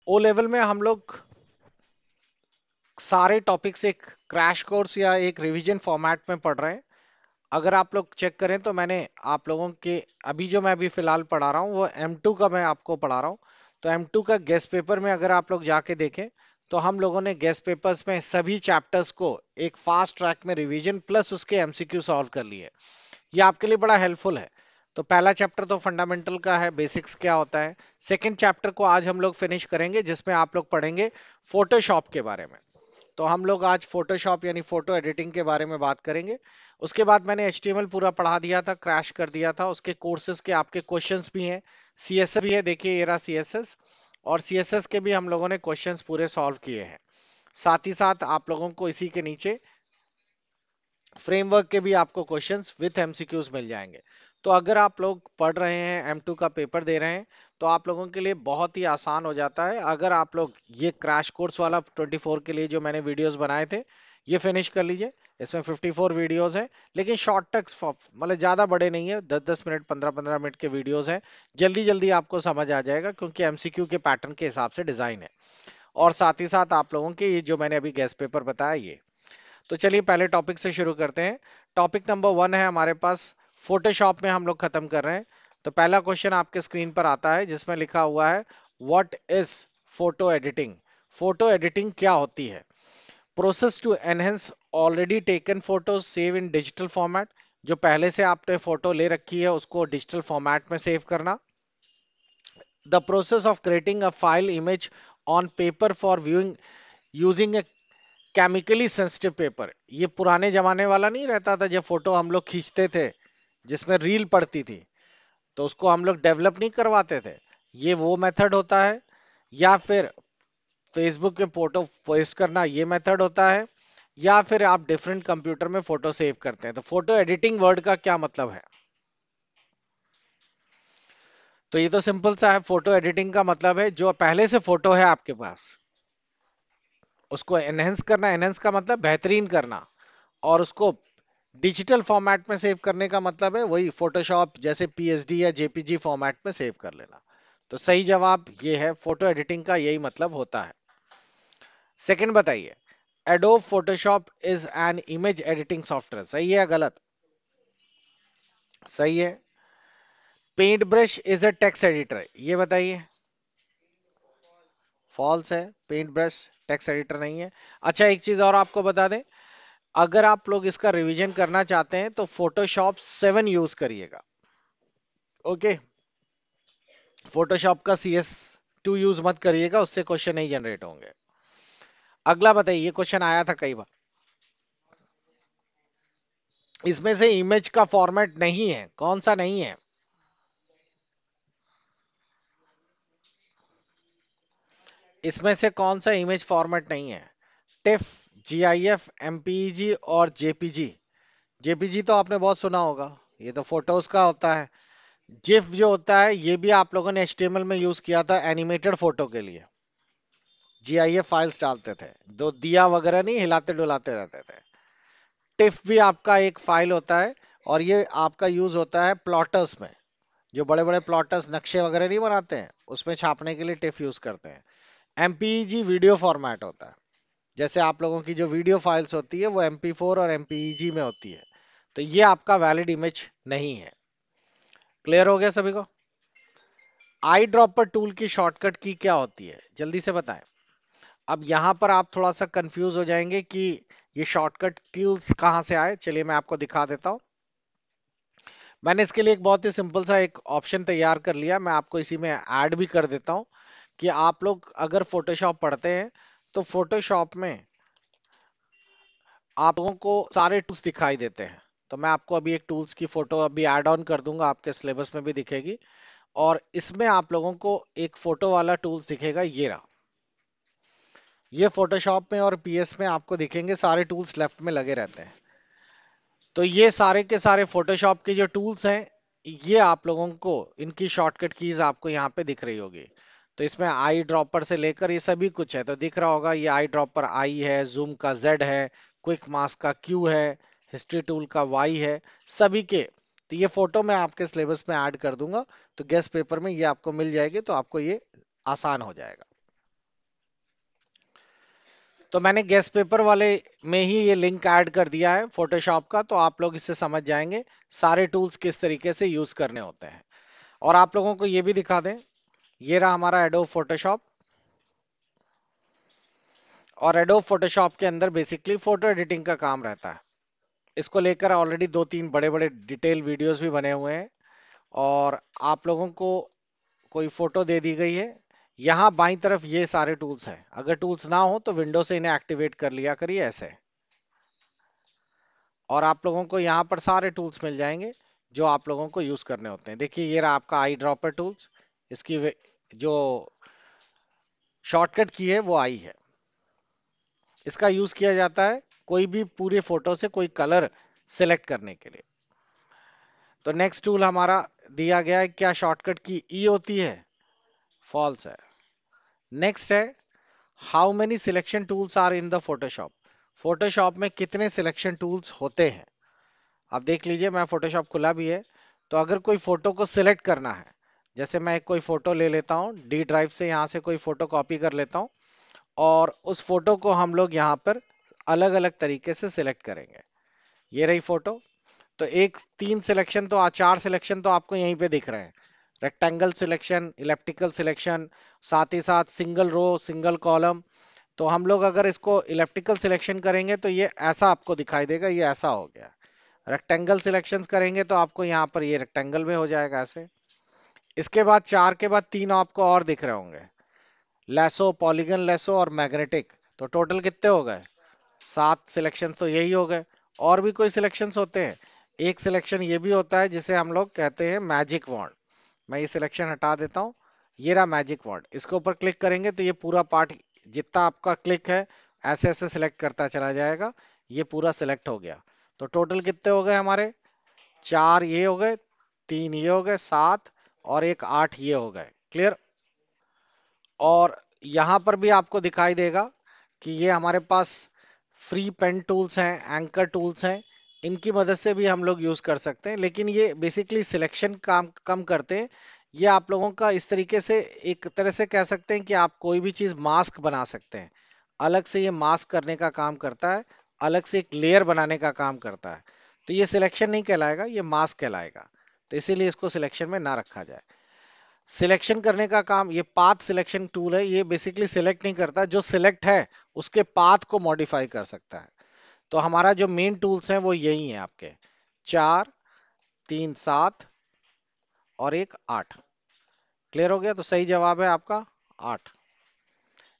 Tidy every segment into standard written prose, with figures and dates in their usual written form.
O level में हम लोग सारे टॉपिक्स एक क्रैश कोर्स या एक रिवीजन फॉर्मेट में पढ़ रहे हैं। अगर आप लोग चेक करें तो मैंने आप लोगों के अभी जो मैं अभी फिलहाल पढ़ा रहा हूँ वो M2 का मैं आपको पढ़ा रहा हूँ। तो M2 का गेस्ट पेपर में अगर आप लोग जाके देखें तो हम लोगों ने गेस्ट पेपर्स में सभी चैप्टर्स को एक फास्ट ट्रैक में रिवीजन प्लस उसके MCQ सॉल्व कर लिए। ये आपके लिए बड़ा हेल्पफुल है। तो पहला चैप्टर तो फंडामेंटल का है, बेसिक्स क्या होता है। सेकंड चैप्टर को आज हम लोग फिनिश करेंगे जिसमें आप लोग पढ़ेंगे फोटोशॉप के बारे में। तो हम लोग आज फोटोशॉप यानी फोटो एडिटिंग के बारे में बात करेंगे। उसके बाद मैंने HTML पूरा पढ़ा दिया था, क्रैश कर दिया था। उसके कोर्सेज के आपके क्वेश्चंस भी हैं, CSS भी है, देखिए ये रहा CSS। और CSS के भी हम लोगों ने क्वेश्चंस पूरे सॉल्व किए हैं। साथ ही साथ आप लोगों को इसी के नीचे फ्रेमवर्क के भी आपको क्वेश्चंस विथ MCQs मिल जाएंगे। तो अगर आप लोग पढ़ रहे हैं, M2 का पेपर दे रहे हैं, तो आप लोगों के लिए बहुत ही आसान हो जाता है अगर आप लोग ये क्रैश कोर्स वाला 24 के लिए जो मैंने वीडियोस बनाए थे ये फिनिश कर लीजिए। इसमें 54 वीडियोस हैं, लेकिन शॉर्ट टेक्स्ट मतलब ज्यादा बड़े नहीं है, 10-10 मिनट 15-15 मिनट के वीडियोस हैं। जल्दी जल्दी आपको समझ आ जाएगा क्योंकि MCQ के पैटर्न के हिसाब से डिजाइन है। और साथ ही साथ आप लोगों के ये जो मैंने अभी गेस्ट पेपर बताया ये। तो चलिए पहले टॉपिक से शुरू करते हैं। टॉपिक नंबर 1 है हमारे पास, फोटोशॉप में हम लोग खत्म कर रहे हैं। तो पहला क्वेश्चन आपके स्क्रीन पर आता है जिसमें लिखा हुआ है what is photo editing. Photo editing क्या होती है? Process to enhance already taken photo save in digital format. जो पहले से आपने फोटो ले रखी है उसको डिजिटल फॉर्मेट में सेव करना। The process of creating a file image on paper for viewing using a chemically sensitive paper. ये पुराने जमाने वाला नहीं रहता था जब फोटो हम लोग खींचते थे जिसमें रील पड़ती थी, तो उसको हम लोग डेवलप नहीं करवाते थे। ये वो मेथड होता है। या फिर फेसबुक पे फोटो पोस्ट करना, ये मेथड होता है। या फिर आप डिफरेंट कंप्यूटर में फोटो सेव करते हैं। तो फोटो एडिटिंग वर्ड का क्या मतलब है? तो ये तो सिंपल सा है। फोटो एडिटिंग का मतलब है जो पहले से फोटो है आपके पास उसको एनहेंस करना। एनहेंस का मतलब बेहतरीन करना। और उसको डिजिटल फॉर्मेट में सेव करने का मतलब है वही फोटोशॉप जैसे PSD या JPG फॉर्मेट में सेव कर लेना। तो सही जवाब ये है, फोटो एडिटिंग का यही मतलब होता है। सेकंड बताइए, Adobe Photoshop is an image editing software. सही है या गलत? सही है। Paint brush is a text editor, ये बताइए। फॉल्स है, पेंट ब्रश टेक्स्ट एडिटर नहीं है। अच्छा एक चीज और आपको बता दें, अगर आप लोग इसका रिवीजन करना चाहते हैं तो फोटोशॉप 7 यूज करिएगा। ओके, फोटोशॉप का CS2 यूज मत करिएगा, उससे क्वेश्चन नहीं जनरेट होंगे। अगला बताइए, ये क्वेश्चन आया था कई बार। इसमें से इमेज का फॉर्मेट नहीं है, कौन सा नहीं है? इसमें से कौन सा इमेज फॉर्मेट नहीं है? टिफ, GIF, MPEG और JPG। JPG तो आपने बहुत सुना होगा, ये तो फोटोज का होता है। जिफ जो होता है ये भी आप लोगों ने HTML में यूज किया था एनिमेटेड फोटो के लिए। GIF फाइल्स डालते थे, दो दिया वगैरह नहीं हिलाते डुलाते रहते थे। टिफ भी आपका एक फाइल होता है। और ये आपका यूज होता है प्लॉटर्स में। जो बड़े बड़े प्लॉटर्स नक्शे वगैरह नहीं बनाते हैं उसमें छापने के लिए टिफ यूज करते हैं। MPEG वीडियो फॉर्मेट होता है। जैसे आप लोगों की जो वीडियो फाइल्स होती है वो MP4 और MPEG में होती है। तो ये आपका वैलिड इमेज नहीं है। क्लियर हो गया सभी को? आई ड्रॉपर टूल की शॉर्टकट की क्या होती है, जल्दी से बताएं। अब यहां पर आप थोड़ा सा कंफ्यूज हो जाएंगे कि ये शॉर्टकट कीज कहां से आए। चलिए मैं आपको दिखा देता हूं। मैंने इसके लिए एक बहुत ही सिंपल सा एक ऑप्शन तैयार कर लिया, मैं आपको इसी में ऐड भी कर देता हूं कि आप लोग अगर फोटोशॉप पढ़ते हैं तो फोटोशॉप में आप लोगों को सारे टूल्स दिखाई देते हैं। तो मैं आपको अभी एक टूल्स की फोटो अभी ऐड ऑन कर दूंगा, आपके सिलेबस में भी दिखेगी। और इसमें आप लोगों को एक फोटो वाला टूल्स दिखेगा, ये रहा। ये फोटोशॉप में और PS में आपको दिखेंगे, सारे टूल्स लेफ्ट में लगे रहते हैं। तो ये सारे के सारे फोटोशॉप के जो टूल्स हैं ये आप लोगों को इनकी शॉर्टकट कीज आपको यहाँ पे दिख रही होगी। तो इसमें आई ड्रॉपर से लेकर ये सभी कुछ है, तो दिख रहा होगा ये आई ड्रॉपर आई है, जूम का Z है, क्विक मास्क का Q है, हिस्ट्री टूल का Y है, सभी के। तो ये फोटो मैं आपके सिलेबस में ऐड कर दूंगा, तो गेस्ट पेपर में ये आपको मिल जाएगी, तो आपको ये आसान हो जाएगा। तो मैंने गेस्ट पेपर वाले में ही ये लिंक ऐड कर दिया है फोटोशॉप का, तो आप लोग इससे समझ जाएंगे सारे टूल्स किस तरीके से यूज करने होते हैं। और आप लोगों को ये भी दिखा दें, ये रहा हमारा एडोब फोटोशॉप। और एडोब फोटोशॉप के अंदर बेसिकली फोटो एडिटिंग का काम रहता है। इसको लेकर ऑलरेडी दो तीन बड़े बड़े डिटेल वीडियोस भी बने हुए हैं। और आप लोगों को कोई फोटो दे दी गई है, यहाँ बाईं तरफ ये सारे टूल्स हैं। अगर टूल्स ना हो तो विंडो से इन्हें एक्टिवेट कर लिया करिए ऐसे। और आप लोगों को यहाँ पर सारे टूल्स मिल जाएंगे जो आप लोगों को यूज करने होते हैं। देखिए ये रहा आपका आई ड्रॉपर टूल्स। इसकी जो शॉर्टकट की है वो आई है। इसका यूज किया जाता है कोई भी पूरे फोटो से कोई कलर सिलेक्ट करने के लिए। तो नेक्स्ट टूल हमारा दिया गया है, क्या शॉर्टकट की ई होती है? फॉल्स है। नेक्स्ट है, how many selection tools are in the Photoshop. Photoshop में कितने सिलेक्शन टूल्स होते हैं? अब देख लीजिए, मैं फोटोशॉप खुला भी है। तो अगर कोई फोटो को सिलेक्ट करना है, जैसे मैं एक कोई फोटो ले लेता हूं डी ड्राइव से, यहां से कोई फोटो कॉपी कर लेता हूं और उस फोटो को हम लोग यहां पर अलग अलग तरीके से सिलेक्ट करेंगे। ये रही फोटो। तो एक तीन सिलेक्शन तो चार सिलेक्शन तो आपको यहीं पे दिख रहे हैं। रेक्टेंगल सिलेक्शन, इलेप्टिकल सिलेक्शन, साथ ही साथ सिंगल रो, सिंगल कॉलम। तो हम लोग अगर इसको इलेप्टिकल सिलेक्शन करेंगे तो ये ऐसा आपको दिखाई देगा, ये ऐसा हो गया। रेक्टेंगल सिलेक्शंस करेंगे तो आपको यहाँ पर ये रेक्टेंगल में हो जाएगा ऐसे। इसके बाद चार के बाद तीन आपको और दिख रहे होंगे, लैसो, पॉलीगन लैसो और मैग्नेटिक। तो टोटल कितने हो गए? सात सिलेक्शन तो यही हो गए। और भी कोई सिलेक्शंस होते हैं? एक सिलेक्शन ये भी होता है जिसे हम लोग कहते हैं मैजिक वॉन्ड। मैं ये सिलेक्शन हटा देता हूँ। ये रहा मैजिक वॉन्ड। इसके ऊपर क्लिक करेंगे तो ये पूरा पार्ट, जितना आपका क्लिक है ऐसे ऐसे सिलेक्ट करता चला जाएगा। ये पूरा सिलेक्ट हो गया। तो टोटल कितने हो गए हमारे? चार ये हो गए, तीन ये हो गए, सात, और एक आठ ये हो गए। क्लियर? और यहां पर भी आपको दिखाई देगा कि ये हमारे पास फ्री पेन टूल्स हैं, एंकर टूल्स हैं। इनकी मदद से भी हम लोग यूज कर सकते हैं, लेकिन ये बेसिकली सिलेक्शन काम कम करते हैं। ये आप लोगों का इस तरीके से, एक तरह से कह सकते हैं कि आप कोई भी चीज मास्क बना सकते हैं। अलग से ये मास्क करने का काम करता है, अलग से एक लेयर बनाने का काम करता है। तो ये सिलेक्शन नहीं कहलाएगा, ये मास्क कहलाएगा। तो इसीलिए इसको सिलेक्शन में ना रखा जाए। सिलेक्शन करने का काम, ये पाथ सिलेक्शन टूल है, ये बेसिकली सिलेक्ट नहीं करता, जो सिलेक्ट है उसके पाथ को मॉडिफाई कर सकता है। तो हमारा जो मेन टूल्स हैं वो यही है आपके, चार, तीन, सात और एक आठ। क्लियर हो गया? तो सही जवाब है आपका आठ।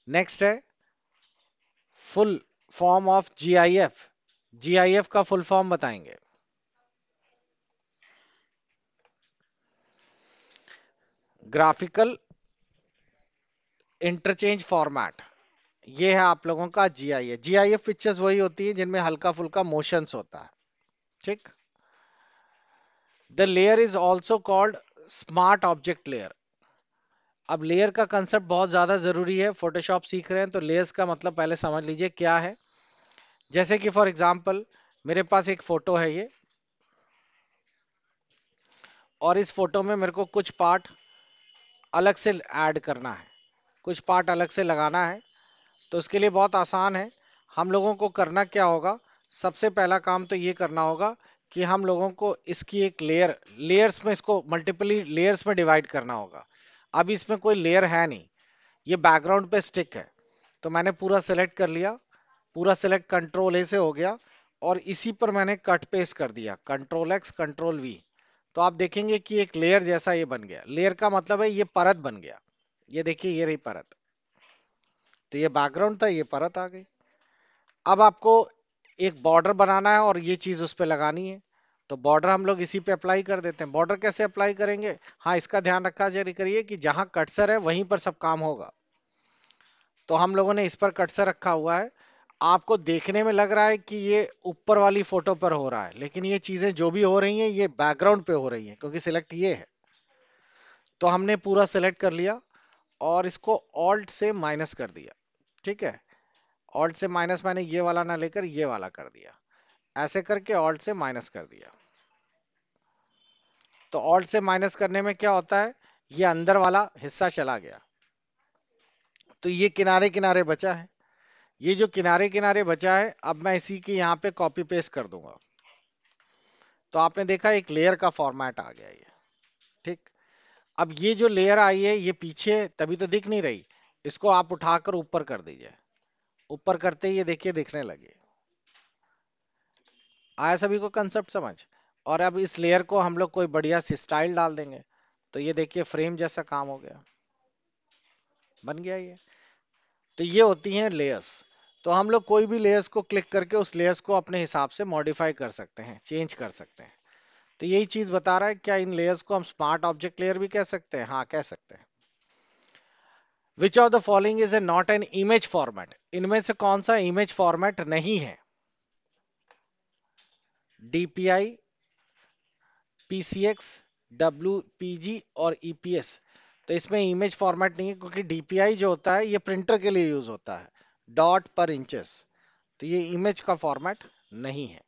नेक्स्ट है full form of GIF. GIF का फुल फॉर्म बताएंगे? Graphical interchange format. ये है आप लोगों का जीआईएफ। जीआईएफ पिक्चर्स वही होती है जिनमें हल्का फुल्का मोशंस होता है। ठीक। The layer is also called smart object layer. अब लेयर का कंसेप्ट बहुत ज्यादा जरूरी है। फोटोशॉप सीख रहे हैं तो लेयर्स का मतलब पहले समझ लीजिए क्या है। जैसे कि फॉर एग्जांपल मेरे पास एक फोटो है ये, और इस फोटो में मेरे को कुछ पार्ट अलग से ऐड करना है, कुछ पार्ट अलग से लगाना है। तो उसके लिए बहुत आसान है। हम लोगों को करना क्या होगा? सबसे पहला काम तो ये करना होगा कि हम लोगों को इसकी एक लेयर्स में, इसको मल्टीपली लेयर्स में डिवाइड करना होगा। अब इसमें कोई लेयर है नहीं, ये बैकग्राउंड पे स्टिक है। तो मैंने पूरा सेलेक्ट कर लिया, पूरा सेलेक्ट कंट्रोल ए से हो गया, और इसी पर मैंने कट पेस्ट कर दिया, कंट्रोल एक्स कंट्रोल वी। तो आप देखेंगे कि एक लेयर जैसा ये बन गया। लेयर का मतलब है ये परत बन गया। ये देखिए, ये रही परत। तो ये बैकग्राउंड था, ये परत आ गई। अब आपको एक बॉर्डर बनाना है और ये चीज उस पे लगानी है। तो बॉर्डर हम लोग इसी पे अप्लाई कर देते हैं। बॉर्डर कैसे अप्लाई करेंगे? हाँ, इसका ध्यान रखा जारी करिए कि जहां कटसर है वहीं पर सब काम होगा। तो हम लोगों ने इस पर कटसर रखा हुआ है। आपको देखने में लग रहा है कि ये ऊपर वाली फोटो पर हो रहा है, लेकिन ये चीजें जो भी हो रही हैं ये बैकग्राउंड पे हो रही हैं, क्योंकि सिलेक्ट ये है। तो हमने पूरा सिलेक्ट कर लिया और इसको ऑल्ट से माइनस कर दिया। ठीक है? ऑल्ट से माइनस मैंने ये वाला ना लेकर ये वाला कर दिया। ऐसे करके ऑल्ट से माइनस कर दिया। तो ऑल्ट से माइनस करने में क्या होता है, ये अंदर वाला हिस्सा चला गया, तो ये किनारे किनारे बचा है। ये जो किनारे किनारे बचा है, अब मैं इसी की यहाँ पे कॉपी पेस्ट कर दूंगा। तो आपने देखा एक लेयर का फॉर्मेट आ गया ये। ठीक। अब ये जो लेयर आई है ये पीछे है, तभी तो दिख नहीं रही। इसको आप उठाकर ऊपर कर दीजिए। ऊपर करते ही ये देखिए दिखने लगे। आया सभी को कंसेप्ट समझ? और अब इस लेयर को हम लोग कोई बढ़िया सी स्टाइल डाल देंगे, तो ये देखिए फ्रेम जैसा काम हो गया, बन गया ये। तो ये होती हैं लेयर्स। तो हम लोग कोई भी लेयर्स को क्लिक करके उस लेयर्स को अपने हिसाब से मॉडिफाई कर सकते हैं, चेंज कर सकते हैं। तो यही चीज बता रहा है, क्या इन लेयर्स को हम स्मार्ट ऑब्जेक्ट लेयर भी कह सकते हैं? हाँ, कह सकते हैं। Which of the following is a not an image format? इनमें से कौन सा इमेज फॉर्मेट नहीं है? डीपीआई, पीसीएक्स, डब्ल्यूपीजी और ईपीएस। तो इसमें इमेज फॉर्मेट नहीं है, क्योंकि डीपीआई जो होता है ये प्रिंटर के लिए यूज होता है, डॉट पर इंचेस। तो ये इमेज का फॉर्मेट नहीं है।